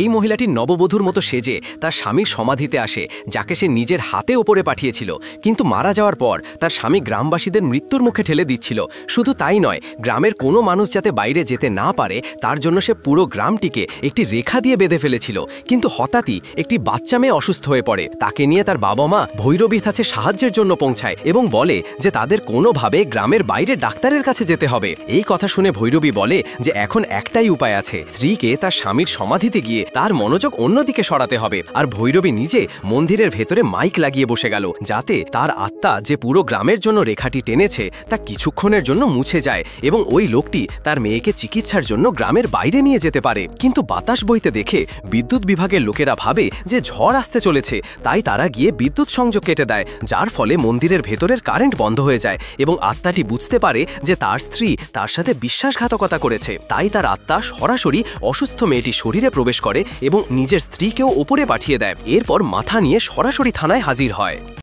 এই মহিলাটি নববধূর মতো সেজে তার স্বামীর সমাধিতে আসে, যাকে সে নিজের হাতে ওপরে পাঠিয়েছিল, কিন্তু মারা যাওয়ার পর তার স্বামী গ্রামবাসীদের মৃত্যুর মুখে ঠেলে দিচ্ছিল। শুধু তাই নয়, গ্রামের কোনো মানুষ যাতে বাইরে যেতে না পারে তার জন্য সে পুরো গ্রামটিকে একটি রেখা দিয়ে বেঁধে ফেলেছিল। কিন্তু হঠাৎই একটি বাচ্চা মেয়ে অসুস্থ হয়ে পড়ে। তাকে নিয়ে তার বাবা মা ভৈরবীর কাছে সাহায্যের জন্য পৌঁছায় এবং বলে যে তাদের কোনোভাবে গ্রামের বাইরে ডাক্তারের কাছে যেতে হবে। এই কথা শুনে ভৈরবী বলে যে এখন একটাই উপায় আছে, স্ত্রীকে তার স্বামীর সমাধিতে গিয়ে তার মনোযোগ অন্যদিকে সরাতে হবে। আর ভৈরবী নিজে মন্দিরের ভেতরে মাইক লাগিয়ে বসে গেল, যাতে তার আত্মা যে পুরো গ্রামের জন্য রেখাটি টেনেছে তা কিছুক্ষণের জন্য মুছে যায় এবং ওই লোকটি তার মেয়েকে চিকিৎসার জন্য গ্রামের বাইরে নিয়ে যেতে পারে। কিন্তু বাতাস বইতে দেখে বিদ্যুৎ বিভাগের লোকেরা ভাবে যে ঝড় আসতে চলেছে, তাই তারা গিয়ে বিদ্যুৎ সংযোগ কেটে দেয়, যার ফলে মন্দিরের ভেতরের কারেন্ট বন্ধ হয়ে যায় এবং আত্মাটি বুঝতে পারে যে তার স্ত্রী তার সাথে বিশ্বাসঘাতকতা করেছে। তাই তার আত্মা সরাসরি অসুস্থ মেয়েটির শরীরে প্রবেশ করে এবং নিজের স্ত্রীকেও ওপরে পাঠিয়ে দেয়। এরপর মাথা নিয়ে সরাসরি থানায় হাজির হয়।